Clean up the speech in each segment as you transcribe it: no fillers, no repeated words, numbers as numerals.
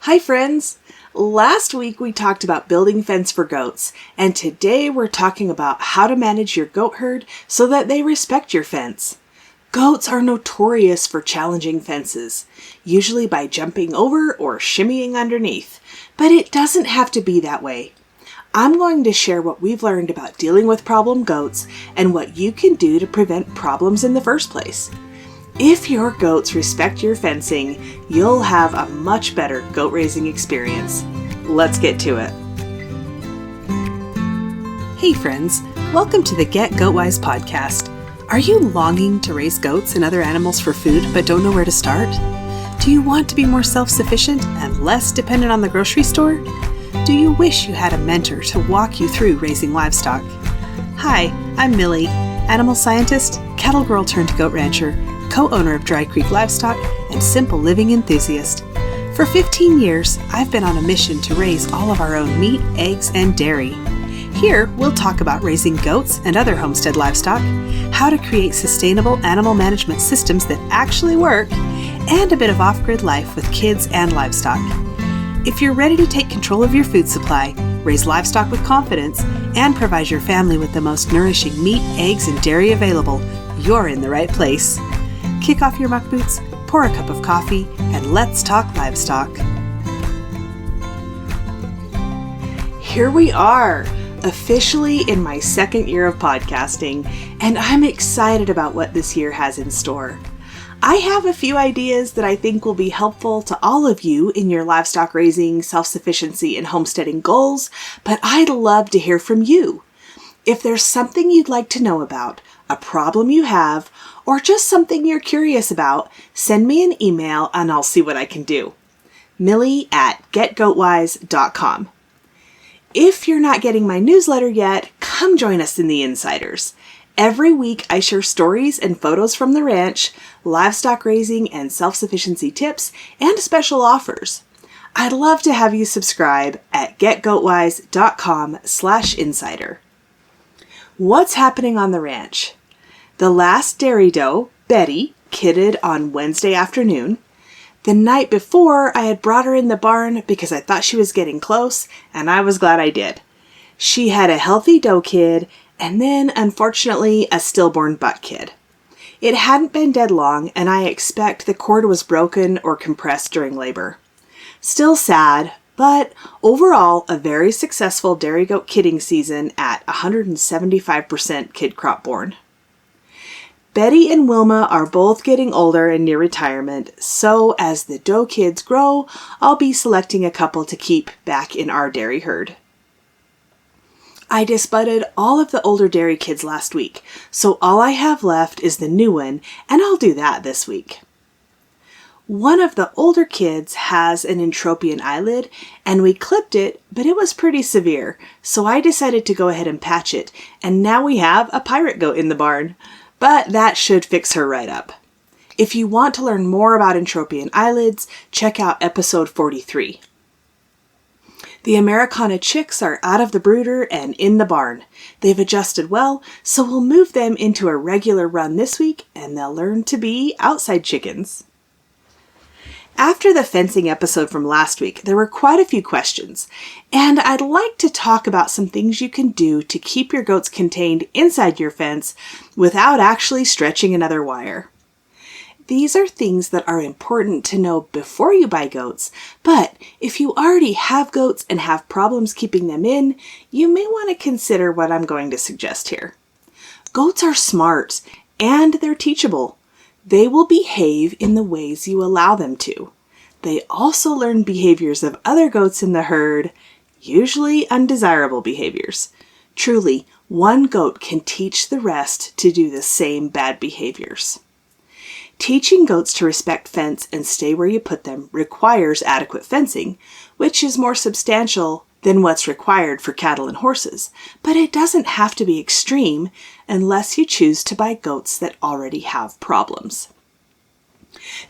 Hi friends! Last week we talked about building fence for goats, and today we're talking about how to manage your goat herd so that they respect your fence. Goats are notorious for challenging fences, usually by jumping over or shimmying underneath, but it doesn't have to be that way. I'm going to share what we've learned about dealing with problem goats and what you can do to prevent problems in the first place. If your goats respect your fencing, you'll have a much better goat raising experience. Let's get to it. Hey friends, welcome to the Get Goat Wise podcast. Are you longing to raise goats and other animals for food but don't know where to start? Do you want to be more self-sufficient and less dependent on the grocery store? Do you wish you had a mentor to walk you through raising livestock? Hi, I'm Millie, animal scientist, cattle girl turned goat rancher, co-owner of Dry Creek Livestock, and simple living enthusiast. For 15 years, I've been on a mission to raise all of our own meat, eggs, and dairy. Here, we'll talk about raising goats and other homestead livestock, how to create sustainable animal management systems that actually work, and a bit of off-grid life with kids and livestock. If you're ready to take control of your food supply, raise livestock with confidence, and provide your family with the most nourishing meat, eggs, and dairy available, you're in the right place. Kick off your muck boots, pour a cup of coffee, and let's talk livestock. Here we are, officially in my second year of podcasting, and I'm excited about what this year has in store. I have a few ideas that I think will be helpful to all of you in your livestock raising, self-sufficiency, and homesteading goals, but I'd love to hear from you. If there's something you'd like to know about, a problem you have, or just something you're curious about, send me an email and I'll see what I can do. Millie@getgoatwise.com. If you're not getting my newsletter yet, come join us in the Insiders. Every week I share stories and photos from the ranch, livestock raising and self-sufficiency tips, and special offers. I'd love to have you subscribe at getgoatwise.com/insider. What's happening on the ranch? The last dairy doe, Betty, kidded on Wednesday afternoon. The night before, I had brought her in the barn because I thought she was getting close, and I was glad I did. She had a healthy doe kid, and then, unfortunately, a stillborn buck kid. It hadn't been dead long, and I expect the cord was broken or compressed during labor. Still sad, but overall, a very successful dairy goat kidding season at 175% kid crop born. Betty and Wilma are both getting older and near retirement, so as the doe kids grow, I'll be selecting a couple to keep back in our dairy herd. I disbudded all of the older dairy kids last week, so all I have left is the new one, and I'll do that this week. One of the older kids has an entropion eyelid, and we clipped it, but it was pretty severe, so I decided to go ahead and patch it, and now we have a pirate goat in the barn. But that should fix her right up. If you want to learn more about entropion eyelids, check out episode 43. The Americana chicks are out of the brooder and in the barn. They've adjusted well, so we'll move them into a regular run this week, and they'll learn to be outside chickens. After the fencing episode from last week, there were quite a few questions, and I'd like to talk about some things you can do to keep your goats contained inside your fence without actually stretching another wire. These are things that are important to know before you buy goats, but if you already have goats and have problems keeping them in, you may want to consider what I'm going to suggest here. Goats are smart, and they're teachable. They will behave in the ways you allow them to. They also learn behaviors of other goats in the herd, usually undesirable behaviors. Truly, one goat can teach the rest to do the same bad behaviors. Teaching goats to respect fence and stay where you put them requires adequate fencing, which is more substantial than what's required for cattle and horses, but it doesn't have to be extreme unless you choose to buy goats that already have problems.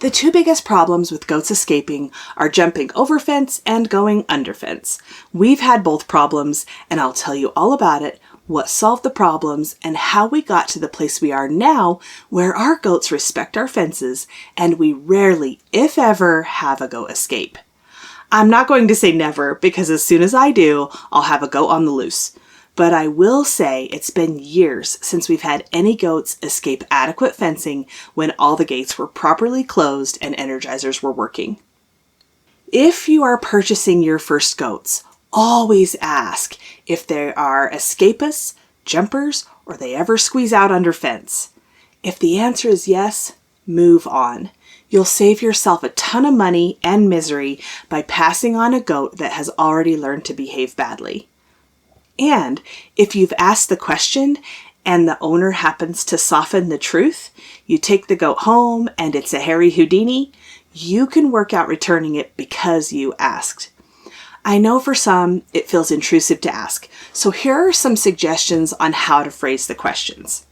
The two biggest problems with goats escaping are jumping over fence and going under fence. We've had both problems, and I'll tell you all about it, what solved the problems, and how we got to the place we are now where our goats respect our fences and we rarely, if ever, have a goat escape. I'm not going to say never, because as soon as I do, I'll have a goat on the loose. But I will say it's been years since we've had any goats escape adequate fencing when all the gates were properly closed and energizers were working. If you are purchasing your first goats, always ask if they are escapists, jumpers, or they ever squeeze out under fence. If the answer is yes, move on. You'll save yourself a ton of money and misery by passing on a goat that has already learned to behave badly. And if you've asked the question and the owner happens to soften the truth, you take the goat home and it's a hairy Houdini, you can work out returning it because you asked. I know for some it feels intrusive to ask, so here are some suggestions on how to phrase the questions.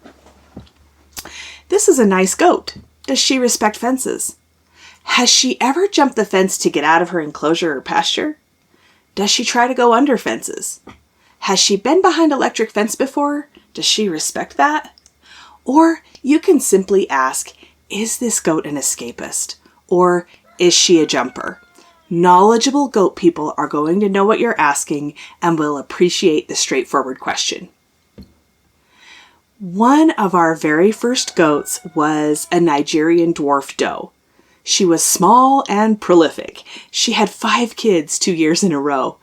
This is a nice goat. Does she respect fences? Has she ever jumped the fence to get out of her enclosure or pasture? Does she try to go under fences? Has she been behind electric fence before? Does she respect that? Or you can simply ask, is this goat an escapist? Or is she a jumper? Knowledgeable goat people are going to know what you're asking and will appreciate the straightforward question. One of our very first goats was a Nigerian dwarf doe. She was small and prolific. She had 5 kids 2 years in a row.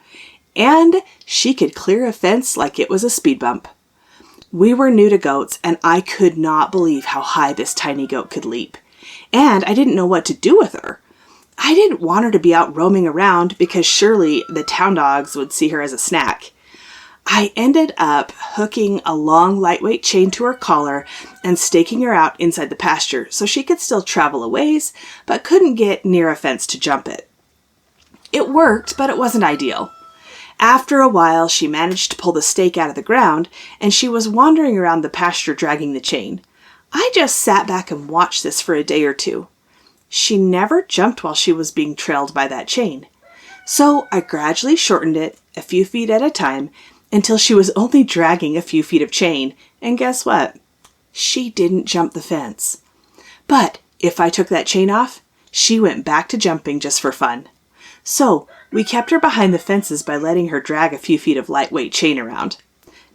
And she could clear a fence like it was a speed bump. We were new to goats, and I could not believe how high this tiny goat could leap. And I didn't know what to do with her. I didn't want her to be out roaming around because surely the town dogs would see her as a snack. I ended up hooking a long, lightweight chain to her collar and staking her out inside the pasture so she could still travel a ways, but couldn't get near a fence to jump it. It worked, but it wasn't ideal. After a while, she managed to pull the stake out of the ground, and she was wandering around the pasture dragging the chain. I just sat back and watched this for a day or two. She never jumped while she was being trailed by that chain. So I gradually shortened it, a few feet at a time, until she was only dragging a few feet of chain, and guess what? She didn't jump the fence. But if I took that chain off, she went back to jumping just for fun. So we kept her behind the fences by letting her drag a few feet of lightweight chain around.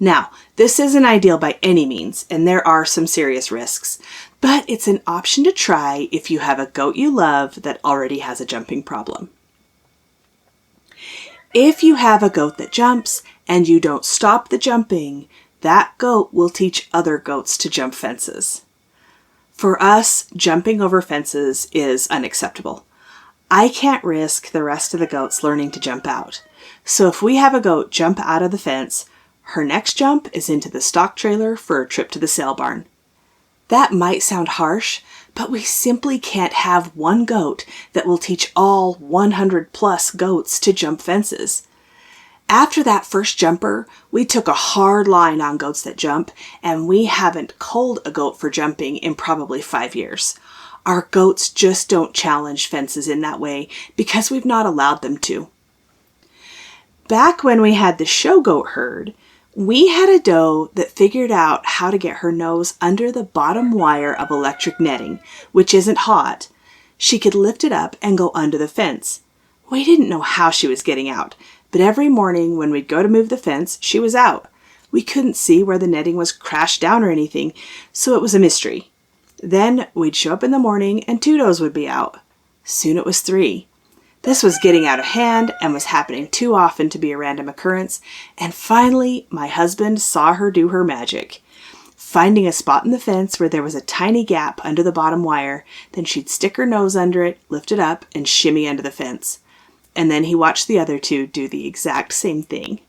Now, this isn't ideal by any means, and there are some serious risks, but it's an option to try if you have a goat you love that already has a jumping problem. If you have a goat that jumps and you don't stop the jumping, that goat will teach other goats to jump fences. For us, jumping over fences is unacceptable. I can't risk the rest of the goats learning to jump out. So if we have a goat jump out of the fence, her next jump is into the stock trailer for a trip to the sale barn. That might sound harsh, but we simply can't have one goat that will teach all 100 plus goats to jump fences. After that first jumper, we took a hard line on goats that jump, and we haven't culled a goat for jumping in probably 5 years. Our goats just don't challenge fences in that way because we've not allowed them to. Back when we had the show goat herd, we had a doe that figured out how to get her nose under the bottom wire of electric netting, which isn't hot. She could lift it up and go under the fence. We didn't know how she was getting out, but every morning when we'd go to move the fence, she was out. We couldn't see where the netting was crashed down or anything, so it was a mystery. Then we'd show up in the morning and 2 does would be out. Soon it was 3. This was getting out of hand and was happening too often to be a random occurrence, and finally my husband saw her do her magic. Finding a spot in the fence where there was a tiny gap under the bottom wire, then she'd stick her nose under it, lift it up, and shimmy under the fence. And then he watched the other 2 do the exact same thing.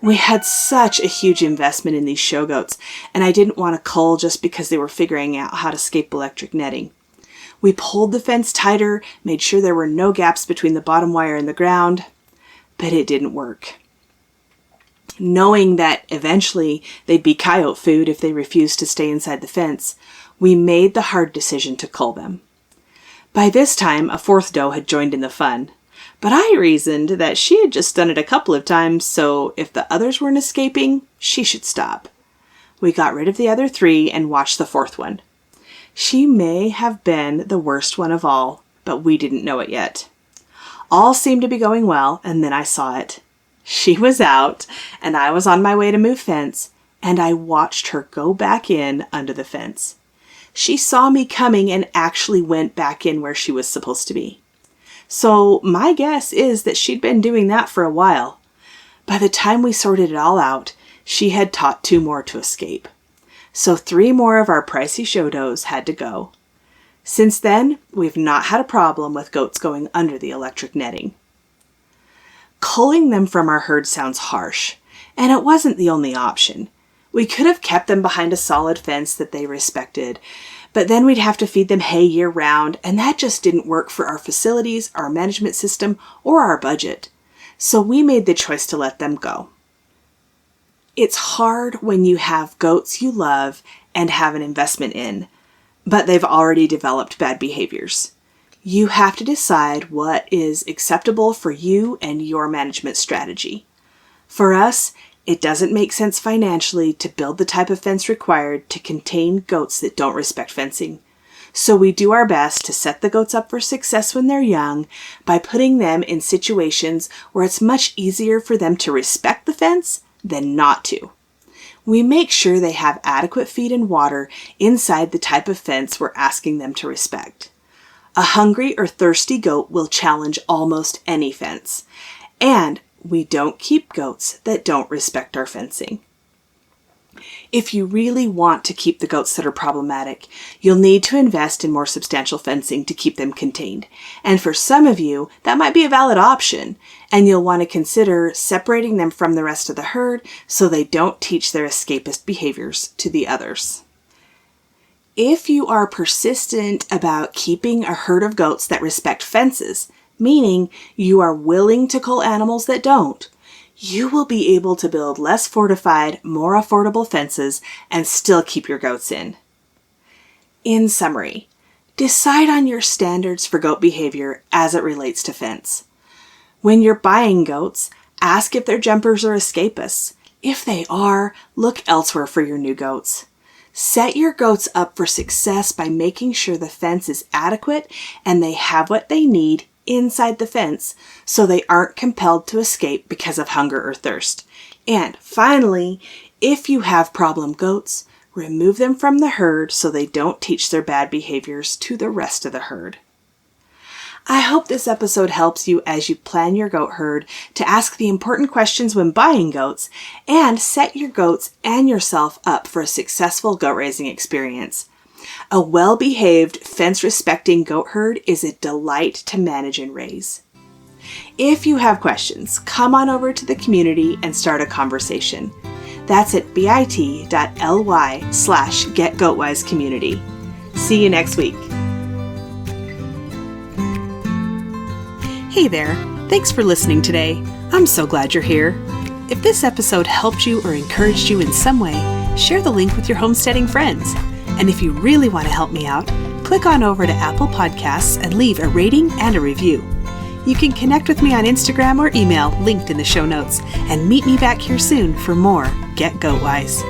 We had such a huge investment in these show goats, and I didn't want to cull just because they were figuring out how to escape electric netting. We pulled the fence tighter, made sure there were no gaps between the bottom wire and the ground, but it didn't work. Knowing that eventually they'd be coyote food if they refused to stay inside the fence, we made the hard decision to cull them. By this time, a 4th doe had joined in the fun, but I reasoned that she had just done it a couple of times, so if the others weren't escaping, she should stop. We got rid of the other 3 and watched the 4th one. She may have been the worst one of all, but we didn't know it yet. All seemed to be going well, and then I saw it. She was out, and I was on my way to move fence, and I watched her go back in under the fence. She saw me coming and actually went back in where she was supposed to be. So my guess is that she'd been doing that for a while. By the time we sorted it all out, she had taught 2 more to escape. So 3 more of our pricey show does had to go. Since then, we've not had a problem with goats going under the electric netting. Culling them from our herd sounds harsh, and it wasn't the only option. We could have kept them behind a solid fence that they respected, but then we'd have to feed them hay year-round, and that just didn't work for our facilities, our management system, or our budget. So we made the choice to let them go. It's hard when you have goats you love and have an investment in, but they've already developed bad behaviors. You have to decide what is acceptable for you and your management strategy. For us, it doesn't make sense financially to build the type of fence required to contain goats that don't respect fencing. So we do our best to set the goats up for success when they're young by putting them in situations where it's much easier for them to respect the fence than not to. We make sure they have adequate feed and water inside the type of fence we're asking them to respect. A hungry or thirsty goat will challenge almost any fence, and we don't keep goats that don't respect our fencing. If you really want to keep the goats that are problematic, you'll need to invest in more substantial fencing to keep them contained. And for some of you, that might be a valid option, and you'll want to consider separating them from the rest of the herd so they don't teach their escapist behaviors to the others. If you are persistent about keeping a herd of goats that respect fences, meaning you are willing to cull animals that don't, you will be able to build less fortified, more affordable fences and still keep your goats in. In summary, decide on your standards for goat behavior as it relates to fence. When you're buying goats, ask if they're jumpers or escapists. If they are, look elsewhere for your new goats. Set your goats up for success by making sure the fence is adequate and they have what they need inside the fence so they aren't compelled to escape because of hunger or thirst. And finally, if you have problem goats, remove them from the herd so they don't teach their bad behaviors to the rest of the herd. I hope this episode helps you as you plan your goat herd to ask the important questions when buying goats and set your goats and yourself up for a successful goat raising experience. A well-behaved, fence-respecting goat herd is a delight to manage and raise. If you have questions, come on over to the community and start a conversation. That's at bit.ly/getgoatwisecommunity. See you next week. Hey there, thanks for listening today. I'm so glad you're here. If this episode helped you or encouraged you in some way, share the link with your homesteading friends. And if you really want to help me out, click on over to Apple Podcasts and leave a rating and a review. You can connect with me on Instagram or email linked in the show notes, and meet me back here soon for more Get Goat Wise.